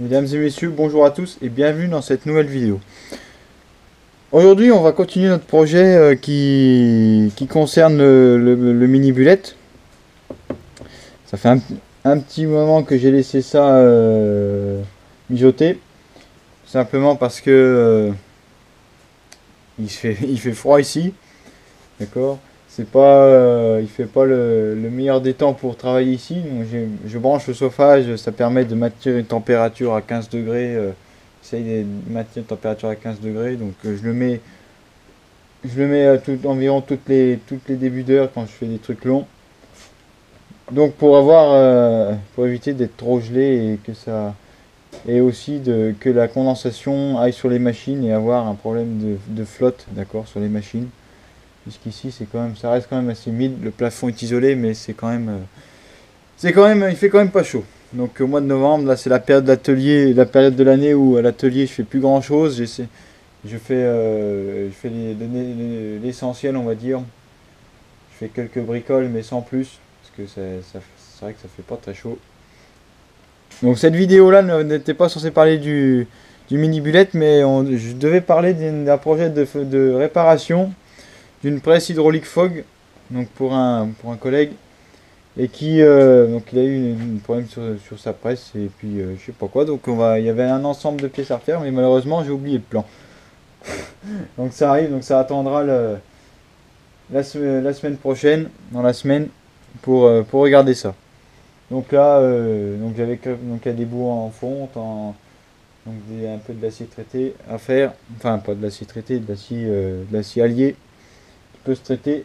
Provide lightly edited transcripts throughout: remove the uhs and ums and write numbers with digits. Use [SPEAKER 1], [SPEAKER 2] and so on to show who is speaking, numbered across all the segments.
[SPEAKER 1] Mesdames et messieurs, bonjour à tous et bienvenue dans cette nouvelle vidéo. Aujourd'hui, on va continuer notre projet qui concerne le mini bullet. Ça fait un petit moment que j'ai laissé ça mijoter, simplement parce que il fait froid ici, d'accord. C'est pas, il fait pas le meilleur des temps pour travailler ici. Donc je branche le chauffage, ça permet de maintenir une température à 15 degrés. J'essaye de maintenir une température à 15 degrés. Donc je le mets environ toutes les débuts d'heure quand je fais des trucs longs. Donc pour éviter d'être trop gelé et et aussi que la condensation aille sur les machines et avoir un problème de flotte, d'accord, sur les machines. Puisqu'ici ça reste quand même assez humide. Le plafond est isolé, mais il fait quand même pas chaud. Donc au mois de novembre, là c'est la période d'atelier, la période de l'année où à l'atelier je fais plus grand chose. Je fais l'essentiel, on va dire. Je fais quelques bricoles, mais sans plus, parce que c'est vrai que ça fait pas très chaud. Donc cette vidéo là n'était pas censée parler du mini bullet, mais je devais parler d'un projet de réparation d'une presse hydraulique Fogg, donc pour un collègue, et donc il a eu un problème sur sa presse, et puis je sais pas quoi, donc il y avait un ensemble de pièces à refaire, mais malheureusement j'ai oublié le plan. Donc ça arrive, donc ça attendra la semaine prochaine, dans la semaine, pour regarder ça. Donc là, donc il y a des bouts en fonte, donc un peu de l'acier traité à faire, enfin pas de l'acier traité, de l'acier allié qui peut se traiter,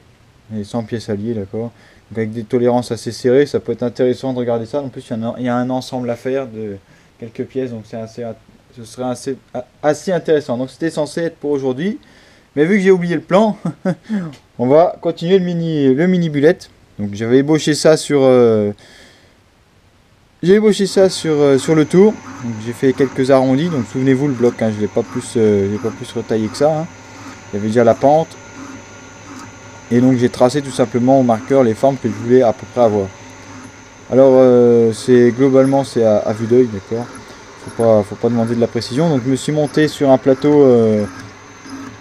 [SPEAKER 1] et sans pièces alliées, d'accord. Donc avec des tolérances assez serrées, ça peut être intéressant de regarder ça. En plus, il y a un ensemble à faire de quelques pièces, donc ce serait assez intéressant. Donc c'était censé être pour aujourd'hui, mais vu que j'ai oublié le plan, on va continuer le mini bullet. Donc j'avais ébauché ça sur le tour. J'ai fait quelques arrondis. Donc souvenez-vous le bloc, hein, je l'ai pas plus retaillé que ça, hein. Il y avait déjà la pente. Et donc j'ai tracé tout simplement au marqueur les formes que je voulais à peu près avoir. Alors globalement c'est à vue d'œil, d'accord. Faut pas demander de la précision. Donc je me suis monté sur un plateau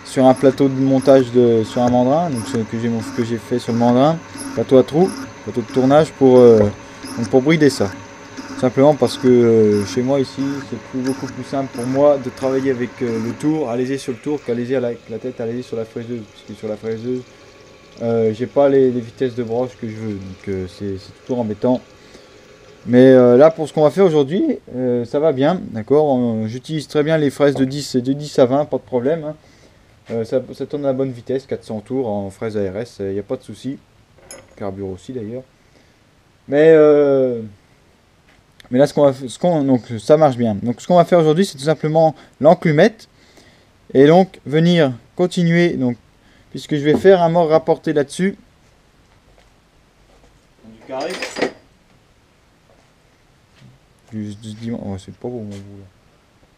[SPEAKER 1] de montage sur un mandrin, donc ce que j'ai fait sur le mandrin, plateau à trous, plateau de tournage donc pour brider ça. Simplement parce que chez moi ici, c'est beaucoup plus simple pour moi de travailler avec le tour, alléger sur le tour, qu'alléger avec la tête alléger sur la fraiseuse. Puisque sur la fraiseuse, j'ai pas les vitesses de broche que je veux, donc c'est toujours embêtant. Mais là, pour ce qu'on va faire aujourd'hui, ça va bien, d'accord. J'utilise très bien les fraises de 10 à 20, pas de problème, hein. Ça tourne à la bonne vitesse, 400 tours en fraise ARS, il n'y a pas de souci. Carbure aussi d'ailleurs. Mais, mais là, donc ça marche bien. Donc ce qu'on va faire aujourd'hui, c'est tout simplement l'enclumette. Et donc venir continuer, donc, puisque je vais faire un mort rapporté là-dessus. Du carré. Oh, c'est pas beau mon bout là.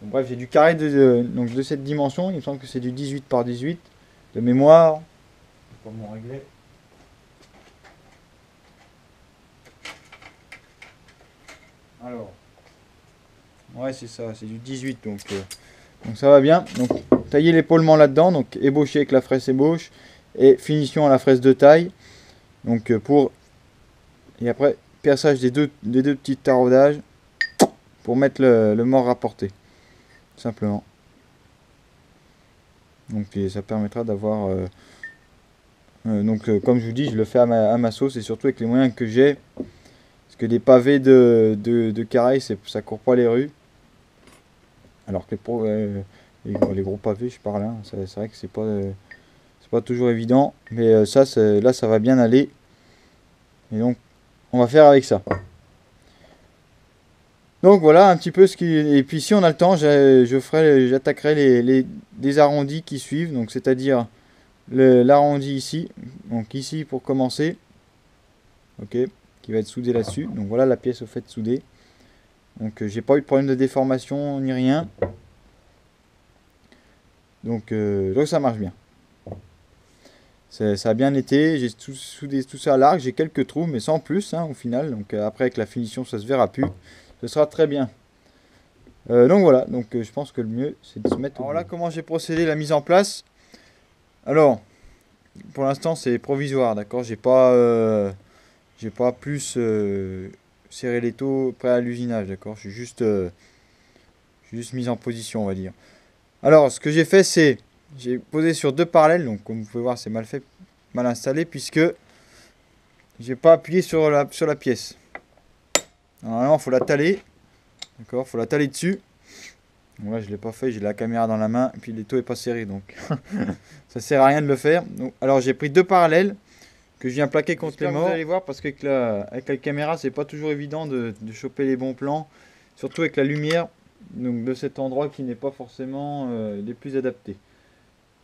[SPEAKER 1] Donc, bref, j'ai du carré donc de cette dimension. Il me semble que c'est du 18 par 18 de mémoire. Comment régler? Alors, ouais, c'est ça, c'est du 18, donc ça va bien. Donc, tailler l'épaulement là-dedans, donc ébaucher avec la fraise ébauche et finition à la fraise de taille. Donc, et après, perçage des deux petits taraudages pour mettre le mort rapporté, tout simplement. Donc, ça permettra d'avoir. Comme je vous dis, je le fais à ma sauce et surtout avec les moyens que j'ai. Parce que les pavés de carré, ça court pas les rues. Alors que les gros pavés, je parle, hein, c'est vrai que c'est pas toujours évident. Mais là, ça va bien aller. Et donc, on va faire avec ça. Donc voilà un petit peu ce qui. Et puis si on a le temps, j'attaquerai les arrondis qui suivent. Donc c'est-à-dire l'arrondi ici. Donc ici pour commencer. Ok. Qui va être soudé là-dessus. Donc voilà la pièce au fait soudée. Donc j'ai pas eu de problème de déformation ni rien. Donc ça marche bien. Ça a bien été. J'ai soudé tout ça à l'arc. J'ai quelques trous, mais sans plus, hein, au final. Donc après avec la finition, ça se verra plus. Ce sera très bien. Donc voilà, donc je pense que le mieux c'est de se mettre. Alors là, comment j'ai procédé la mise en place. Alors, pour l'instant c'est provisoire, d'accord. J'ai pas plus serré les taux prêt à l'usinage, d'accord. Je suis juste mis en position, on va dire. Alors, ce que j'ai fait, c'est j'ai posé sur 2 parallèles, donc comme vous pouvez voir, c'est mal fait, mal installé, puisque j'ai pas appuyé sur la pièce. Normalement, il faut la taler. D'accord, faut la taler dessus. Bon, là, je l'ai pas fait, j'ai la caméra dans la main, et puis l'étau est pas serré, donc ça sert à rien de le faire. Donc, alors, j'ai pris 2 parallèles que je viens plaquer contre les morts. Vous allez voir, parce qu'avec la caméra, c'est pas toujours évident de choper les bons plans, surtout avec la lumière donc, de cet endroit qui n'est pas forcément les plus adaptés.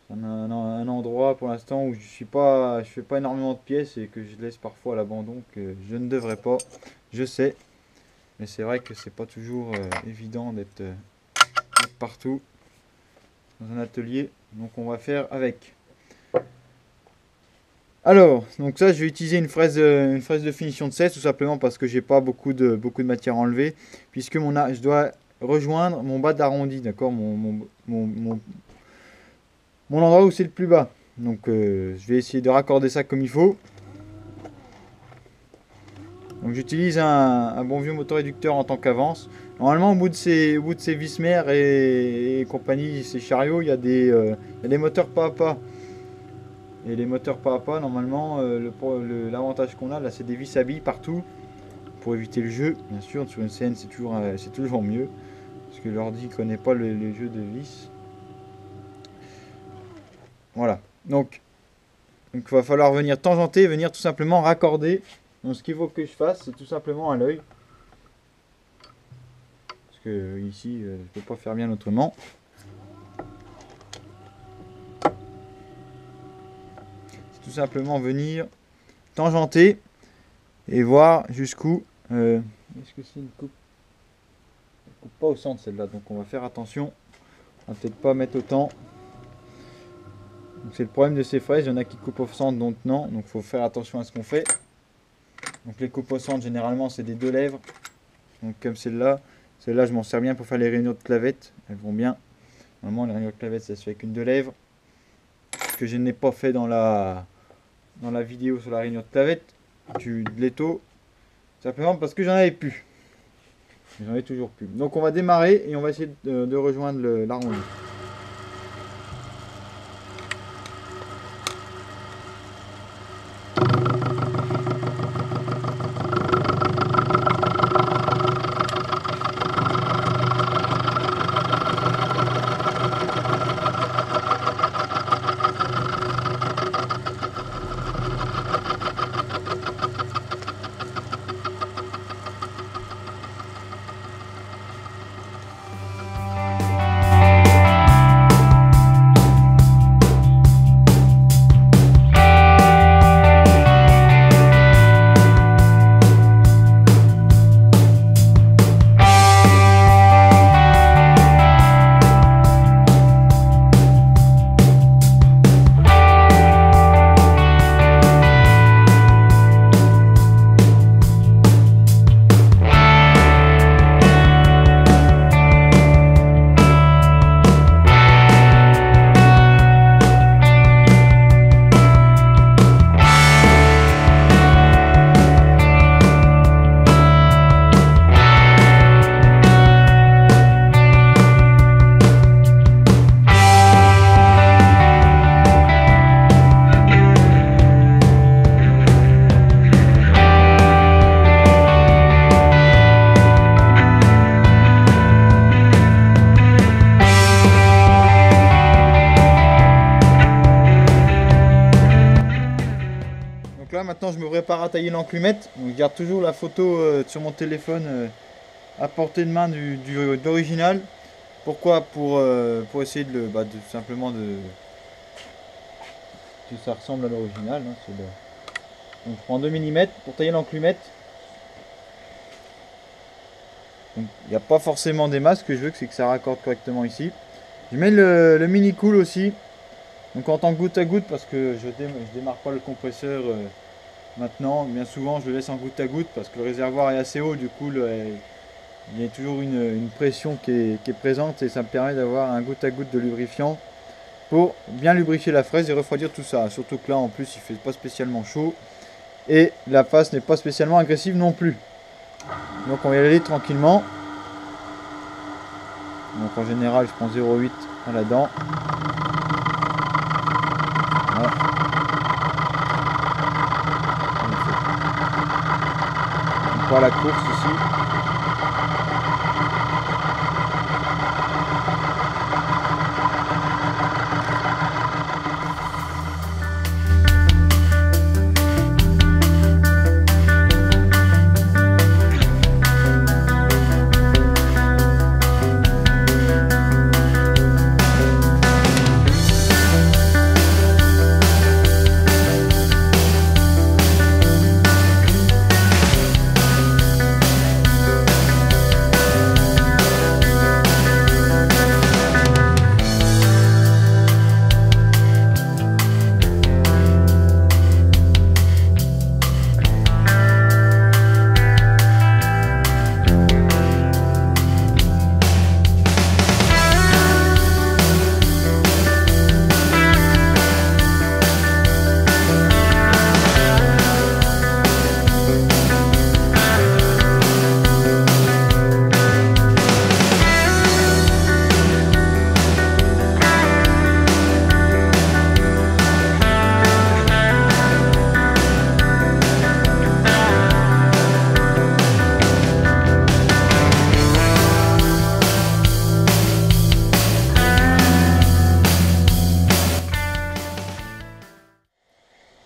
[SPEAKER 1] C'est un endroit pour l'instant où je fais pas énormément de pièces et que je laisse parfois à l'abandon, que je ne devrais pas, je sais. Mais c'est vrai que c'est pas toujours évident d'être partout dans un atelier. Donc on va faire avec. Alors, donc ça je vais utiliser une fraise de finition de 16 tout simplement parce que j'ai pas beaucoup de matière à enlever. Puisque je dois rejoindre mon bas d'arrondi, d'accord, mon endroit où c'est le plus bas. Donc je vais essayer de raccorder ça comme il faut. Donc j'utilise un bon vieux motoréducteur en tant qu'avance. Normalement au bout de ces vis mères et compagnie, ces chariots, il y a des moteurs pas à pas. Et les moteurs pas à pas, normalement, l'avantage qu'on a là, c'est des vis à billes partout. Pour éviter le jeu, bien sûr, sur une scène c'est toujours mieux. Parce que l'ordi ne connaît pas les jeux de vis. Voilà. Donc il va falloir venir tangenter, venir tout simplement raccorder. Donc ce qu'il faut que je fasse, c'est tout simplement à l'œil. Parce que ici, je ne peux pas faire bien autrement. C'est tout simplement venir tangenter et voir jusqu'où. Est-ce que c'est une coupe? Elle coupe pas au centre celle-là, donc on va faire attention. On va peut-être pas mettre autant. C'est le problème de ces fraises, il y en a qui coupent au centre, donc non. Donc il faut faire attention à ce qu'on fait. Donc les coupes au centre, généralement, c'est des 2 lèvres. Donc comme celle-là. Celle-là, je m'en sers bien pour faire les rainures de clavettes. Elles vont bien. Normalement, les rainures de clavettes, ça se fait avec une 2 lèvres. Ce que je n'ai pas fait dans la vidéo sur la rainure de clavette, de l'étau. Simplement parce que j'en avais plus. J'en ai toujours plus. Donc on va démarrer et on va essayer de rejoindre l'arrondi. Maintenant je me prépare à tailler l'enclumette. Donc, je garde toujours la photo sur mon téléphone à portée de main de l'original. Pourquoi? Pour essayer de simplement que ça ressemble à l'original. Hein, donc je prends 2 mm pour tailler l'enclumette. Il n'y a pas forcément des masses, ce que je veux c'est que ça raccorde correctement ici. Je mets le mini cool aussi. Donc en tant que goutte à goutte parce que je démarre pas le compresseur maintenant. Bien souvent je le laisse en goutte à goutte parce que le réservoir est assez haut, du coup il y a toujours une pression qui est présente et ça me permet d'avoir un goutte à goutte de lubrifiant pour bien lubrifier la fraise et refroidir tout ça. Surtout que là en plus il fait pas spécialement chaud et la face n'est pas spécialement agressive non plus. Donc on va y aller tranquillement. Donc en général je prends 0,8 à la dent. Voilà. On voit la course ici.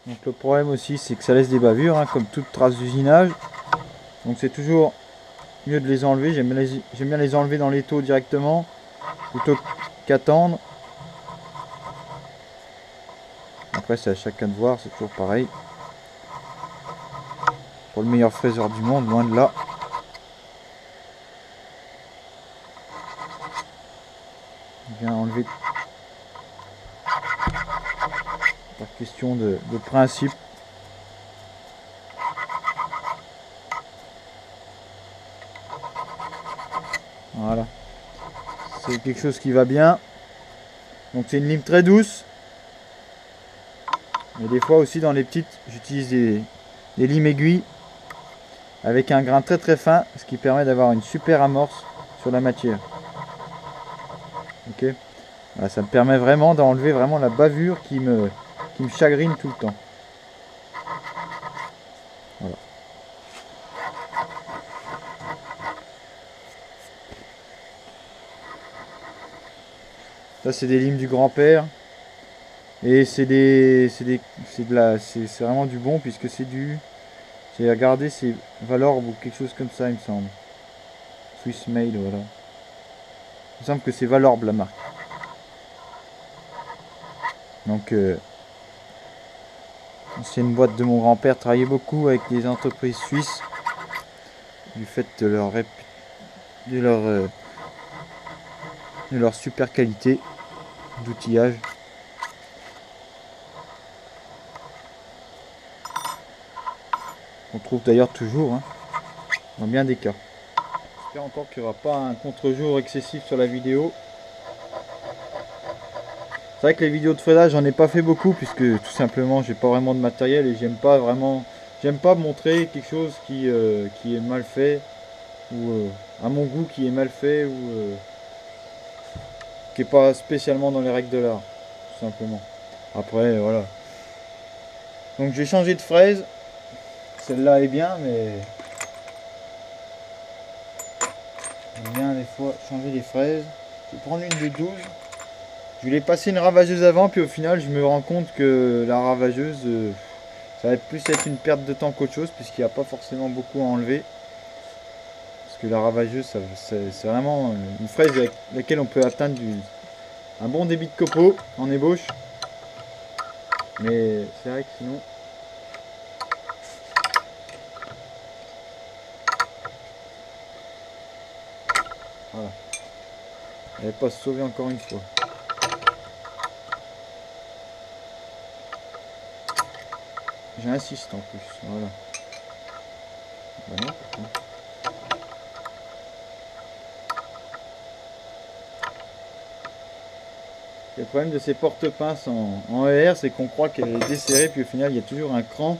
[SPEAKER 1] Donc le problème aussi c'est que ça laisse des bavures hein, comme toute trace d'usinage. Donc c'est toujours mieux de les enlever. J'aime bien les enlever dans l'étau directement plutôt qu'attendre. Après c'est à chacun de voir, c'est toujours pareil. Pour le meilleur fraiseur du monde, loin de là. Bien enlever par question de principe. Voilà, c'est quelque chose qui va bien. Donc c'est une lime très douce. Mais des fois aussi dans les petites, j'utilise des limes aiguilles avec un grain très très fin, ce qui permet d'avoir une super amorce sur la matière. Ok, voilà, ça me permet vraiment d'enlever vraiment la bavure qui me chagrine tout le temps. Voilà. Ça c'est des limes du grand-père. Et c'est vraiment du bon puisque c'est regardez, c'est Valorbe ou quelque chose comme ça il me semble. Swiss Made, voilà. Il me semble que c'est Valorbe la marque. Donc ancienne boîte de mon grand-père travaillait beaucoup avec des entreprises suisses du fait de leur super qualité d'outillage. On trouve d'ailleurs toujours hein, dans bien des cas. J'espère encore qu'il n'y aura pas un contre-jour excessif sur la vidéo. C'est vrai que les vidéos de fraisage j'en ai pas fait beaucoup puisque tout simplement j'ai pas vraiment de matériel et j'aime pas montrer quelque chose qui est mal fait ou à mon goût qui est mal fait ou qui est pas spécialement dans les règles de l'art, tout simplement. Après voilà. Donc j'ai changé de fraise. Celle-là est bien, mais j'aime bien des fois changer les fraises. Je vais prendre une de 12. Je voulais passer une ravageuse avant, puis au final je me rends compte que la ravageuse, ça va plus être une perte de temps qu'autre chose, puisqu'il n'y a pas forcément beaucoup à enlever. Parce que la ravageuse, c'est vraiment une fraise avec laquelle on peut atteindre un bon débit de copeaux en ébauche. Mais c'est vrai que sinon... Voilà. Elle n'est pas sauvée encore une fois. J'insiste en plus. Voilà. Ben non, pourquoi ? Le problème de ces porte-pinces en ER, c'est qu'on croit qu'elle est desserrée, puis au final il y a toujours un cran.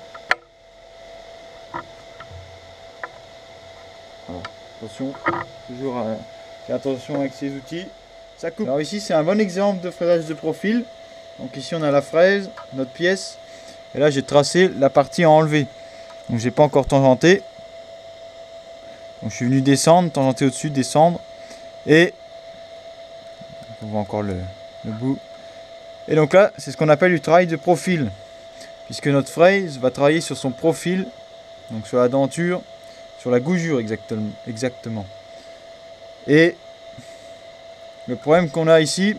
[SPEAKER 1] Voilà. Attention, toujours faire attention avec ces outils. Ça coupe. Alors ici c'est un bon exemple de fraisage de profil. Donc ici on a la fraise, notre pièce. Et là j'ai tracé la partie à enlever. Donc j'ai pas encore tangenté. Donc je suis venu descendre, tangenter au-dessus, descendre. Et on voit encore le bout. Et donc là, c'est ce qu'on appelle du travail de profil. Puisque notre fraise va travailler sur son profil, donc sur la denture, sur la gougure exactement. Et le problème qu'on a ici,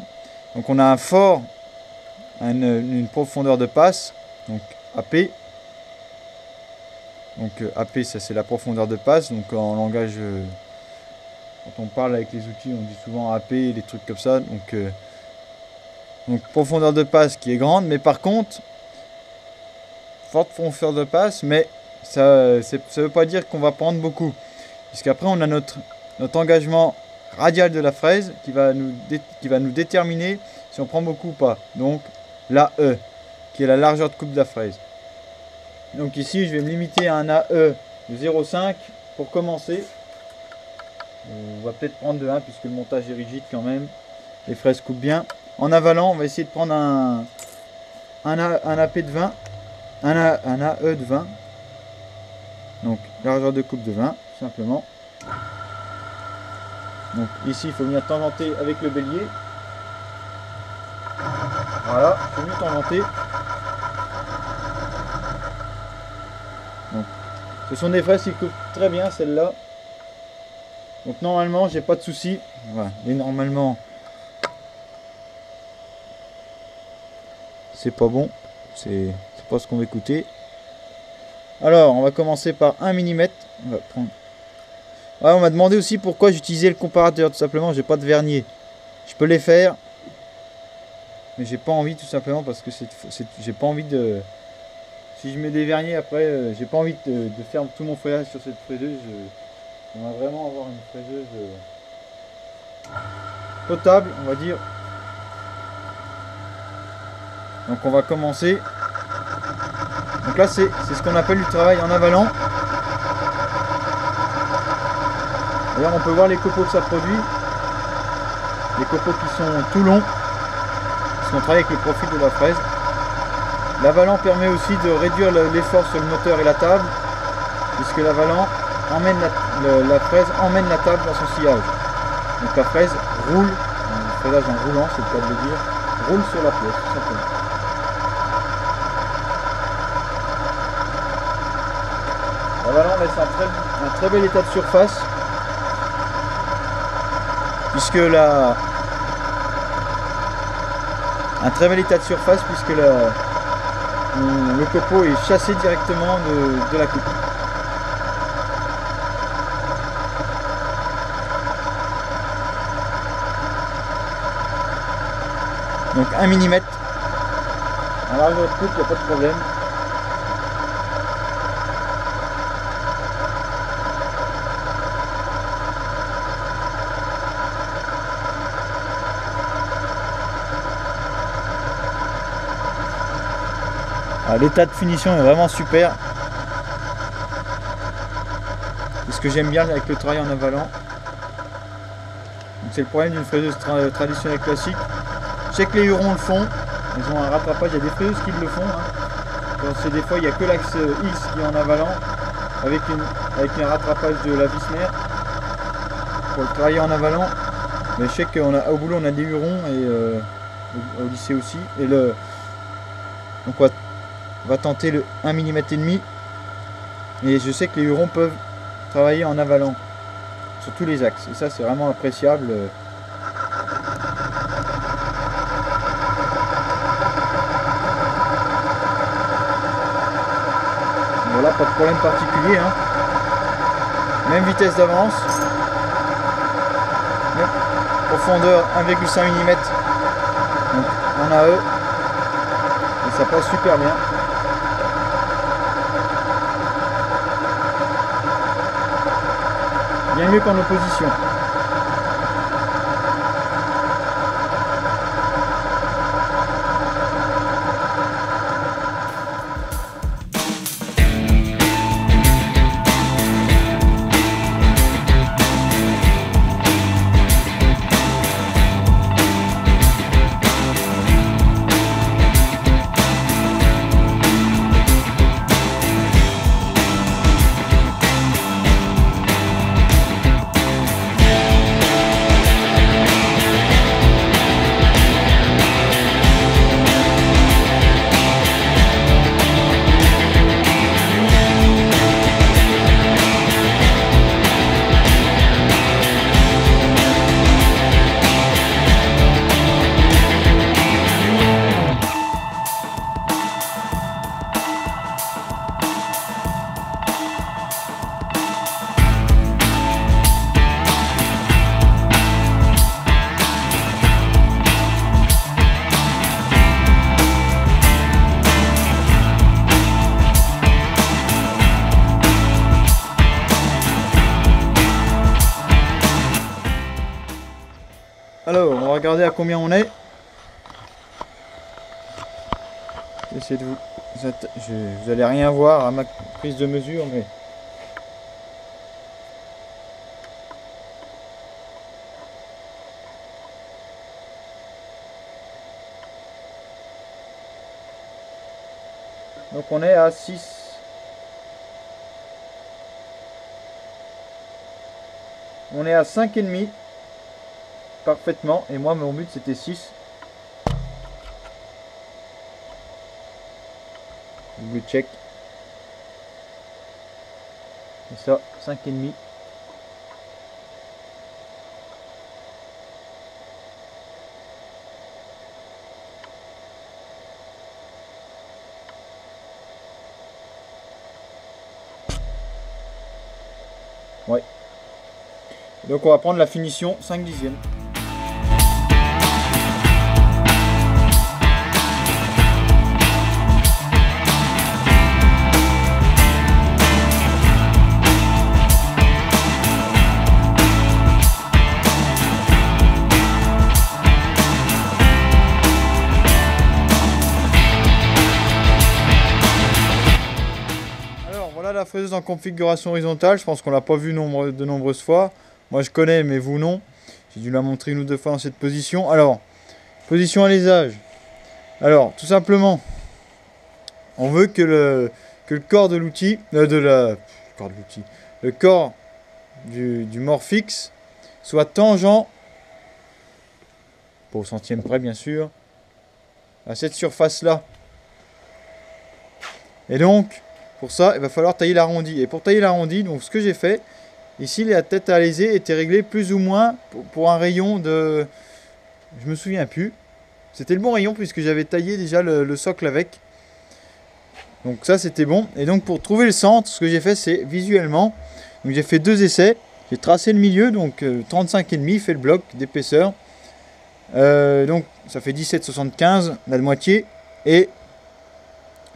[SPEAKER 1] donc on a un fort, une profondeur de passe, donc AP. Donc AP, ça c'est la profondeur de passe. Donc en langage, quand on parle avec les outils, on dit souvent AP, des trucs comme ça. Donc profondeur de passe qui est grande, mais par contre, forte profondeur de passe, mais ça ne veut pas dire qu'on va prendre beaucoup. Puisqu'après on a notre engagement radial de la fraise qui va nous déterminer si on prend beaucoup ou pas. Donc l'AE, qui est la largeur de coupe de la fraise. Donc ici je vais me limiter à un AE de 0,5 pour commencer. On va peut-être prendre de 1 puisque le montage est rigide quand même. Les fraises coupent bien. En avalant, on va essayer de prendre un AP de 20, un AE de 20. Donc largeur de coupe de 20, tout simplement. Donc ici, il faut venir tangenter avec le bélier. Voilà, il faut venir tangenter. Donc, ce sont des fraises qui coupent très bien, celles-là. Donc normalement, j'ai pas de souci. Voilà, et normalement, c'est pas bon, c'est pas ce qu'on va écouter. Alors on va commencer par 1 mm. On va prendre. Ouais, on m'a demandé aussi pourquoi j'utilisais le comparateur. Tout simplement, j'ai pas de vernier. Je peux les faire, mais j'ai pas envie, tout simplement parce que j'ai pas envie de. Si je mets des verniers après, j'ai pas envie de faire tout mon feuillage sur cette fraiseuse. On va vraiment avoir une fraiseuse potable, on va dire. Donc on va commencer. Donc là c'est ce qu'on appelle du travail en avalant. D'ailleurs on peut voir les copeaux que ça produit. Les copeaux qui sont tout longs. Parce qu'on travaille avec le profil de la fraise. L'avalant permet aussi de réduire l'effort sur le moteur et la table. Puisque l'avalant emmène la fraise emmène la table dans son sillage. Donc la fraise roule, le fraisage en roulant, c'est le cas de le dire, roule sur la pièce tout simplement. L'avalant laisse un très bel état de surface, puisque un très bel état de surface puisque le copeau est chassé directement de la coupe. Donc 1 mm. En largeur de coupe, il n'y a pas de problème. L'état de finition est vraiment super. C'est ce que j'aime bien avec le travail en avalant. C'est le problème d'une fraiseuse traditionnelle classique. Je sais que les Hurons le font, ils ont un rattrapage, il y a des fraiseuses qui le font. Hein. Des fois il n'y a que l'axe X qui est en avalant avec un rattrapage de la vis mère pour le travailler en avalant. Mais je sais qu'au boulot on a des Hurons et au lycée aussi. Donc on va tenter le 1 mm et demi. Et je sais que les Hurons peuvent travailler en avalant sur tous les axes. Et ça c'est vraiment appréciable. Voilà, pas de problème particulier. Hein. Même vitesse d'avance. Profondeur 1,5 mm. Donc en AE. Et ça passe super bien. Bien mieux qu'en opposition. va regarder à combien on est. Essayez de vous... Vous allez rien voir à ma prise de mesure, mais... Donc on est à 6. On est à 5,5 parfaitement. Et moi mon but c'était 6. Double check. Et ça, 5,5. Ouais. Donc on va prendre la finition 5 dixièmes. Voilà la fraiseuse en configuration horizontale. Je pense qu'on l'a pas vu de nombreuses fois. Moi je connais, mais vous non. J'ai dû la montrer une ou deux fois dans cette position. Alors, position alésage. Alors, tout simplement, on veut que le corps de l'outil, le corps du Morphix soit tangent, pas au centième près bien sûr, à cette surface là. Et donc, pour ça, il va falloir tailler l'arrondi. Et pour tailler l'arrondi, donc ce que j'ai fait, ici la tête à alésé était réglée plus ou moins pour un rayon de... Je me souviens plus. C'était le bon rayon puisque j'avais taillé déjà le socle avec. Donc ça c'était bon. Et donc pour trouver le centre, ce que j'ai fait c'est visuellement. Donc j'ai fait 2 essais. J'ai tracé le milieu, donc 35,5 fait le bloc d'épaisseur. Donc ça fait 17,75, la moitié. Et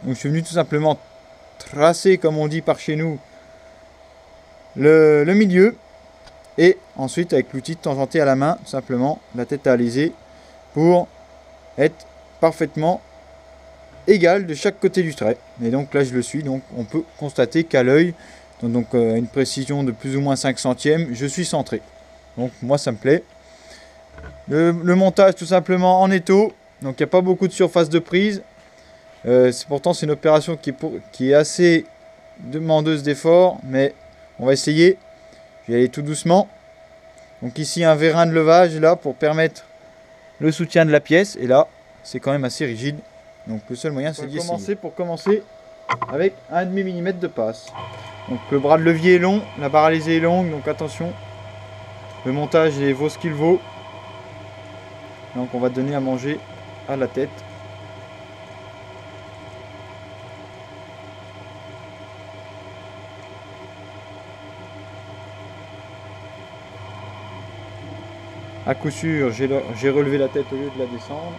[SPEAKER 1] donc je suis venu tout simplement tracer, comme on dit par chez nous, le milieu. Et ensuite avec l'outil de tangenter à la main, tout simplement, la tête à aliser pour être parfaitement égal de chaque côté du trait. Et donc là je le suis, donc on peut constater qu'à l'œil, donc à une précision de plus ou moins 5 centièmes, je suis centré. Donc moi ça me plaît. Le montage tout simplement en étau, donc il n'y a pas beaucoup de surface de prise. Pourtant c'est une opération qui est assez demandeuse d'effort, mais on va essayer. Je vais aller tout doucement. Donc ici un vérin de levage là pour permettre le soutien de la pièce, et là c'est quand même assez rigide. Donc le seul moyen c'est d'y essayer. Pour commencer avec 1,5 mm de passe. Donc le bras de levier est long, la barre à léser est longue, donc attention. Le montage vaut ce qu'il vaut. Donc on va donner à manger à la tête. À coup sûr, j'ai relevé la tête au lieu de la descendre.